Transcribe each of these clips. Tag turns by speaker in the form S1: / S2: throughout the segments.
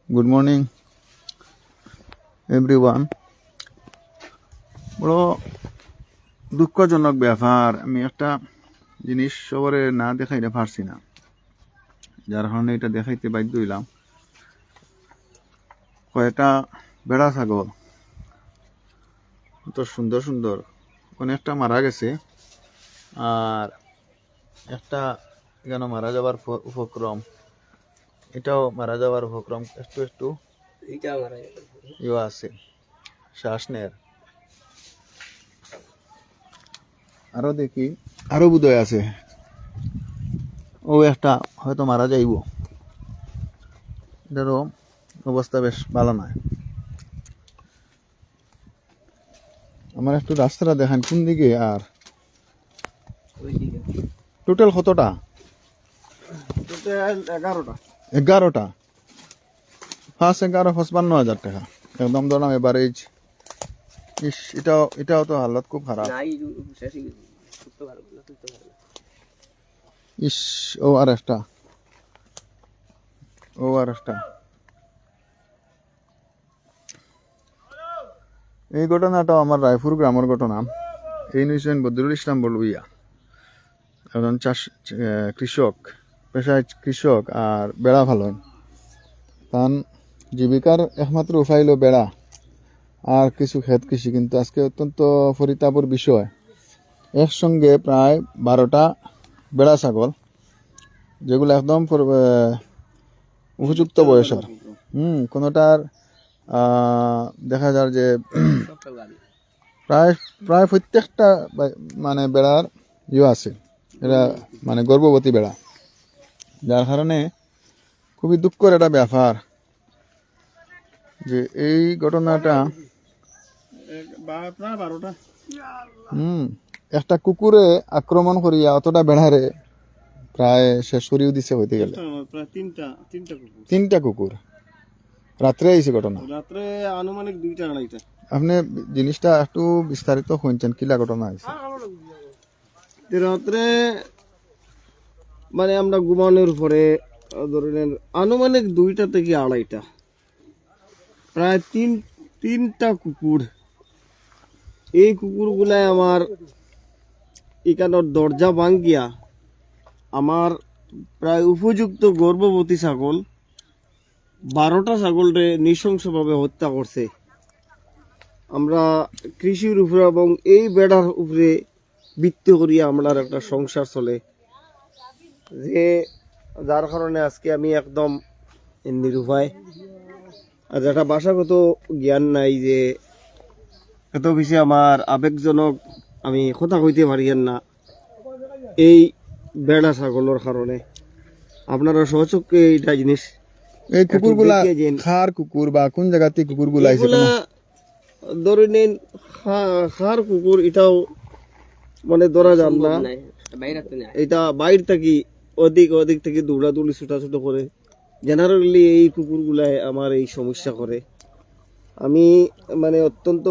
S1: Good morning everyone. বড় দুঃখজনক ব্যাপার, আমি একটা জিনিস সবরে না দেখাইতে পারছি না, যার কারণে এটা দেখাইতে বাধ্য হইলাম। কয়েকটা বেড়া ছাগল তো সুন্দর সুন্দর, অনেকটা মারা গেছে আর একটা যেন মারা যাওয়ার উপক্রম, এটাও মারা যাওয়ার উপক্রম, একটু একটু ইয়ে আছে, শ্বাস নেয়ার। আরো দেখি আরো বোধহয় আছে, ও একটা হয়তো মারা যাইব, এটারও অবস্থা বেশ ভালো নয়। আমার একটু রাস্তাটা দেখান কোন দিকে, আর টোটাল কতটা? 11টা 5,11,55,000 টাকা একদম ধরলাম এভারেজ। এটাও তো হালত খুব খারাপ। ইস, ও আর একটা এই ঘটনাটাও আমার রায়পুর গ্রামের ঘটনা। এই নিয়েছেন বদরুল ইসলাম বলুইয়া, একজন কৃষক, পেশায় কৃষক আর বেড়া ভালো। তার জীবিকার একমাত্র উপায় হলো বেড়া আর কিছু ক্ষেত কৃষি। কিন্তু আজকে অত্যন্ত পরিতাপের বিষয়, একসঙ্গে প্রায় 12টা বেড়া ছাগল, যেগুলো একদম উপযুক্ত বয়সের। কোনোটার দেখা যায় যে প্রায় প্রত্যেকটা মানে বেড়ার ইয়ে আছে, এরা মানে গর্ভবতী বেড়া, যার কারণে খুবই দুঃখের একটা ব্যাপার যে এই ঘটনাটা একটা কুকুরে আক্রমণ করিয়া অতটা বেড়ারে প্রায় শেষ করিয়ে দিছে হইতে গেলে। তিনটা কুকুর রাত্রে আইছে ঘটনা,
S2: রাত্রে আনুমানিক 2টা-2:30।
S1: আপনি জিনিসটা একটু বিস্তারিত শুনছেন, কিলা ঘটনা হয়েছে?
S2: রাত্রে মানে আমরা ঘুমানোর পরে ধরেন আনুমানিক 2টা থেকে 2:30 প্রায় তিনটা কুকুর, এই কুকুরগুলাই আমার এখানোর দরজা ভাঙ্গিয়া আমার প্রায় উপযুক্ত গর্ভবতী ছাগল 12টা ছাগলরে নৃশংসভাবে হত্যা করছে। আমরা কৃষির উপরে এবং এই বেড়ার উপরে ভিত্তি করিয়া আমরা একটা সংসার চলে, যে যার কারণে আজকে আমি একদম নিরুপায়। আর যেটা ভাষাগত জ্ঞান নাই, যে এত বেশি আমার আবেগজনক আমি কথা কইতে পারিয়েন না এই বেড়া ছাগলের কারণে। আপনারা সহচক্ষে এইটা জিনিস,
S1: এই কুকুরগুলা খার কুকুর বা কোন জায়গাতে কুকুরগুলা আইছে?
S2: ধরে নিন খার কুকুর, এটাও মানে ধরা যান না, এটা বাইরে থাকি অধিক থেকে দৌড়াদৌড়ি ছোটাছুট করে। জেনারেলি এই কুকুরগুলাই আমার এই সমস্যা করে। আমি মানে অত্যন্ত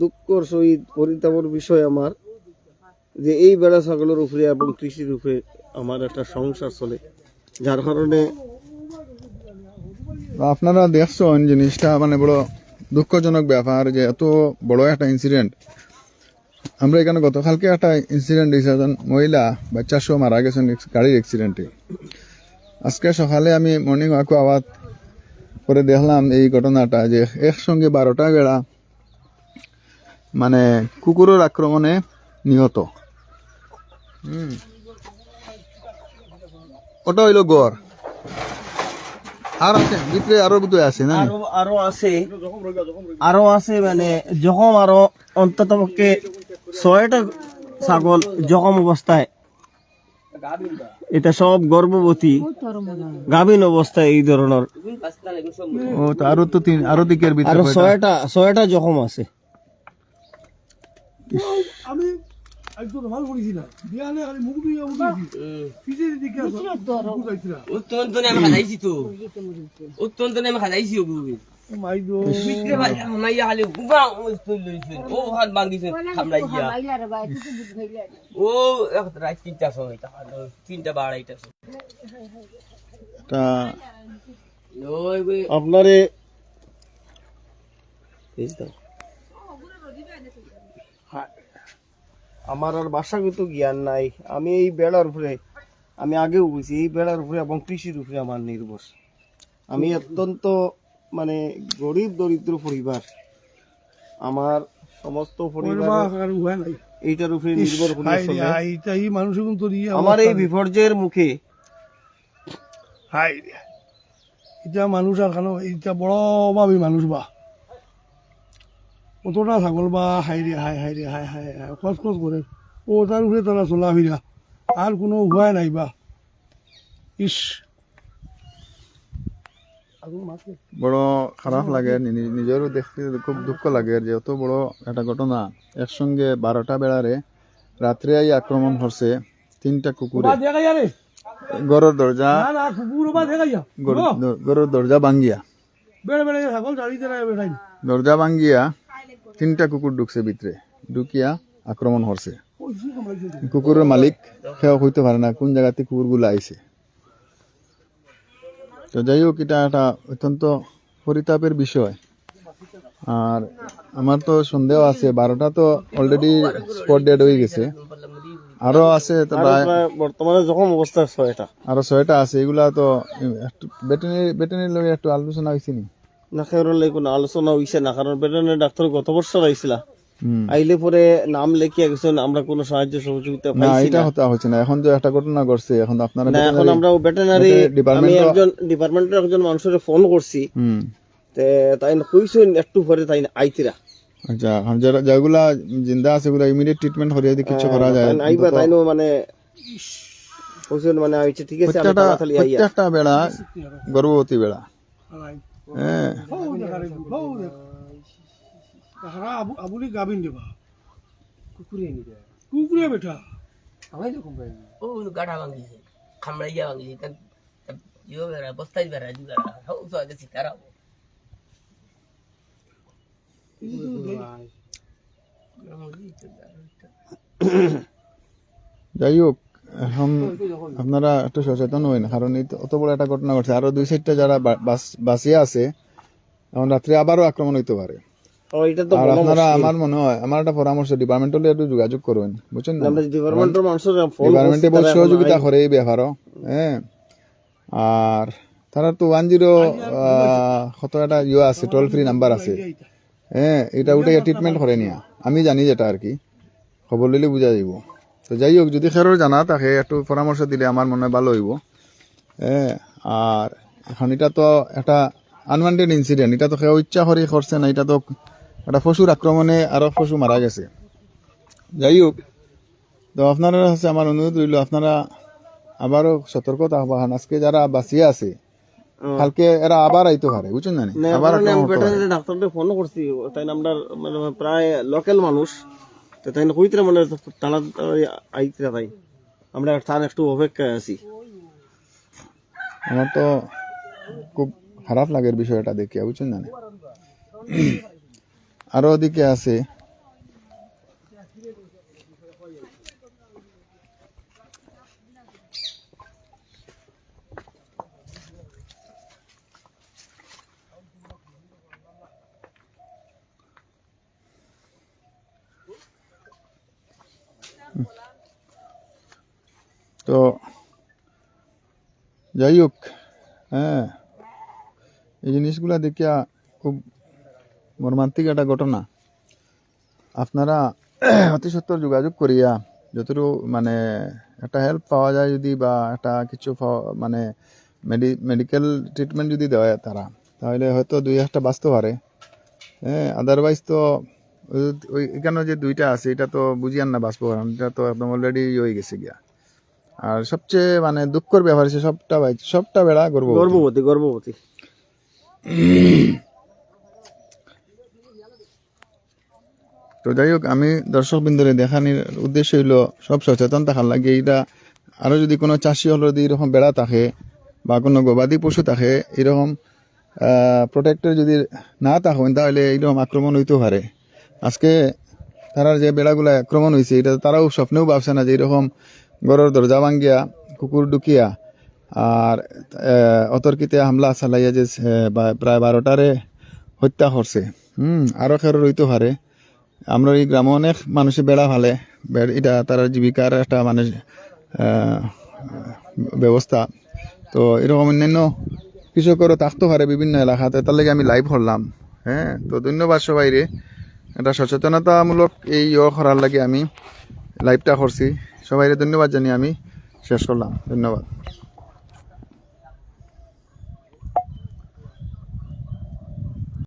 S2: দুঃখর সহিত পরিতাপের বিষয় আমার, যে এই বেড়া ছাগলের উপরে এবং কৃষির উপরে আমার একটা সংসার চলে, যার কারণে
S1: আপনারা দেখছেন জিনিসটা মানে বড় দুঃখজনক ব্যাপার, যে এত বড় একটা ইনসিডেন্ট। আমরা এখানে গতকালকে একটা ইনসিডেন্ট হয়েছে, একজন মহিলা বাচ্চা সহ মারা গেছেন গাড়ির অ্যাক্সিডেন্টে। আজকে সকালে আমি মর্নিং ওয়াক আওয়াজ করে দেখলাম এই ঘটনাটা, যে একসঙ্গে 12টা বেড়া মানে কুকুরের আক্রমণে নিহত। ওটা হইল গড়, আর আছে ভিতরে আরো বোধহয় আছে না?
S2: আরো আছে মানে জখম, আরো অন্তত পক্ষে 6টা ছাগল জখম অবস্থায়। এটা সব গর্ভবতী গাভীন অবস্থায় এই ধরনের।
S1: ও তো আরো দিকের ভিতরে
S2: আরো 6টা জখম আছে।
S3: আমি একদম ভালো করেছি না বিয়ানে খালি মুখ দিয়ে ফিজের দিকে
S4: উত্তন্তনে আমি খাইছি তো, উত্তন্তনে আমি খাইছি।
S3: মাই গো
S4: মিত্রে ভাই মাইয়া খালি গুবা তুই লইছিস ও হাত ভাঙিছে খামলাই গিয়া ও এক রাত 3টা সময় তা 3টা 12টা
S1: এটা
S4: ওই ওই
S2: আপনারে আমার আর ভাষাগত জ্ঞান নাই। আমি এই বেড়ার উপরে, আমি আগেও বুঝি এই বেড়ার উপরে এবং কৃষির উপরে আমার নির্ভর। আমি অত্যন্ত মানে গরিব দরিদ্র পরিবার, আমার সমস্ত পরিবার
S3: আর উহা নাই
S2: এইটার উপরে নির্ভর করে চলে।
S3: এইটা এই মানুষ কিন্তু
S2: আমার এই বিপর্যয়ের মুখে
S3: হাই রে এটা মানুষ আর খানো এটা বড় ভাবি মানুষ বা কতটা ছাগল বা হাই রে হাই হাই রে হাই হাই হাই খস খস করে ও তার উপরে তারা চলা ফিরা আর কোনো উপায় নাই বা ইস
S1: বড় খারাপ লাগে, নিজেরও দেখতে খুব দুঃখ লাগে যে অত বড় একটা ঘটনা একসঙ্গে 12টা বেড়ারে রাত্রে আক্রমণ করছে 3টা কুকুরে।
S3: দেখা যারে
S1: গরুর দরজা
S3: না না কুকুর বা দেখা যা
S1: গরুর দরজা ভাঙ্গিয়া
S3: বেড়ে বেড়ে ছাগল চালিয়ে বেড়াই
S1: দরজা ভাঙ্গিয়া 3টা কুকুর ঢুকছে ভিতরে, ঢুকিয়া আক্রমণ করছে। কুকুরের মালিক সেও হইতে পারে না কোন জায়গাতে কুকুরগুলো আইছে। তো যাই হোক, এটা একটা অত্যন্ত পরিতাপের বিষয়। আর আমার তো সন্দেহ আছে 12টা তো অলরেডি স্পট ডেড হয়ে গেছে, আরো আছে তো প্রায়
S2: বর্তমানে যখন অবস্থা 6টা,
S1: আরো 6টা আছে। এগুলা তো একটু বেটেনারি লগে একটু আলোচনা হয়েছে নি
S2: না খেয়ার কোনো আলোচনা হইছে না, কারণ ভেটেরিনারি ডাক্তার গত বছর আইছিলা,
S1: হুম।
S2: আইলে পরে নাম লেখিয়া গেছেন, আমরা কোনো সাহায্য সহযোগিতা
S1: না,
S2: পাইছি
S1: এটা
S2: না।
S1: হতা হচ্ছে না। এখন যে একটা ঘটনা ঘটছে, এখন আপনারা
S2: না এখন আমরা ভেটেরিনারি আমি একজন ডিপার্টমেন্টের একজন মানুষের ফোন করছি,
S1: হুম।
S2: তে তাই কইছেন একটু পরে তাই আইতিরা।
S1: আচ্ছা, এখন যেগুলা জিন্দা আছে ওগুলা ইমিডিয়েট ট্রিটমেন্ট করিয়ে যদি কিছু করা যায়।
S2: আইবা তাই মানে কইছেন মানে আইছে, ঠিক আছে আমি তাড়াতাড়ি আইয়া।
S1: প্রত্যেকটা বেড়া গর্ভবতী বেড়া, হ্যাঁ।
S3: আবুলি গাবিন দেবা কুকুরে বেটা
S4: ও গাড়া ভাঙিছে খামলাই গিয়া ভাঙিছে তা জিও বেড়া বস্তাই বেড়া জু বেড়া হাউ তো আগে শিকারা
S1: যাই হোক, এখন আপনারা একটু সচেতন হইন, কারণ এই তো অত বড় একটা ঘটনা ঘটছে। আরো 2-4টা যারা বাঁচিয়ে আছে, এখন রাত্রে আবারও আক্রমণ হইতে পারে।
S2: ও এটা তো
S1: আর
S2: বড়
S1: আপনারা,
S2: মুশকিল।
S1: আমার মনে হয়, আমার একটা পরামর্শ, ডিপার্টমেন্টালি একটু যোগাযোগ করবেন, বুঝছেন না?
S2: আমরা ডিপার্টমেন্টের মানুষের ফোন
S1: ডিপার্টমেন্টে বহু সহযোগিতা করে এই ব্যাপারও, হ্যাঁ। আর তারা তো 10 কত একটা আছে, টোল ফ্রি নাম্বার আছে, হ্যাঁ। এটা উঠে ট্রিটমেন্ট করে নিয়া, আমি জানি যেটা আর কি, খবর লইলে বুঝা যাইব। তো যাই হোক, যদি খেরোর জানা থাকে একটু পরামর্শ দিলে আমার মনে হয় ভালো হইব, হ্যাঁ। আর এখন এটা তো একটা আনওয়ান্টেড ইনসিডেন্ট, এটা তো কেউ ইচ্ছা করে করছে না, এটা তো একটা পশুর আক্রমণে আরো পশু মারা গেছে। যাই হোক, তো আপনারা কাছে আমার অনুরোধ রইল, আপনারা আবারও সতর্ক থাকবেন। আজকে যারা বাঁচিয়ে আছে, কালকে এরা আবার আইতে পারে, বুঝছেন না? আবার
S2: আমি ভেটেরিনারি ডাক্তারকে ফোন করছি, তাই আমরা মানে প্রায় লোকাল মানুষ, তো তাই কইতরা মানে তাড়াতাড়ি আইতরা, তাই আমরা তার একটু অপেক্ষায় আছি।
S1: আমার তো খুব খারাপ লাগে বিষয়টা দেখে, বুঝছেন না? আরো ওদিকে আছে তো যাই হোক, হ্যাঁ। এই জিনিসগুলা দেখিয়া খুব মর্মান্তিক একটা ঘটনা। আপনারা অতি সত্বর যোগাযোগ করিয়া যতটুকু মানে একটা হেল্প পাওয়া যায়, যদি বা একটা কিছু মানে মেডিকেল ট্রিটমেন্ট যদি দেয় তারা, তাহলে হয়তো 2-1টা বাঁচতে পারে, হ্যাঁ। আদারওয়াইজ তো ওই এখানে যে 2টা আছে, এটা তো বুঝিয়ান না বাঁচবো, কারণ এটা তো একদম অলরেডি হয়ে গেছে গিয়া। আর সবচেয়ে মানে দুঃখের ব্যাপার হচ্ছে সবটা বেড়া
S2: গর্ভবতী।
S1: তো যাই হোক, আমি দর্শক বিন্দুরে দেখানোর উদ্দেশ্য হইল সব সচেতন থাকার লাগে। এইটা আরো যদি কোনো চাষি হলো যদি এরকম বেড়া থাকে বা কোনো গবাদি পশু থাকে, এরকম প্রোটেক্টর যদি না থাকেন তাহলে এইরকম আক্রমণ হইতে পারে। আজকে তারা যে বেড়াগুলা আক্রমণ হয়েছে এটা তারাও স্বপ্নেও ভাবছে না যে এরকম ঘরের দরজা ভাঙ্গিয়া কুকুর ঢুকিয়া আর অতর্কিতে হামলা চালাইয়া যে প্রায় 12টারে হত্যা করছে। আরও খেরো রইতে পারে। আমরা এই গ্রামে অনেক মানুষে বেড়া ফালে, এটা তার জীবিকার একটা মানে ব্যবস্থা। তো এরকম অন্যান্য কৃষকেরও থাকতে পারে বিভিন্ন এলাকাতে, তার লাগে আমি লাইভ করলাম। হ্যাঁ, তো ধন্যবাদ সবাই রে। এটা সচেতনতামূলক এই করার লাগে আমি লাইভটা করছি। সবাইরে ধন্যবাদ জানিয়ে আমি শেষ করলাম। ধন্যবাদ।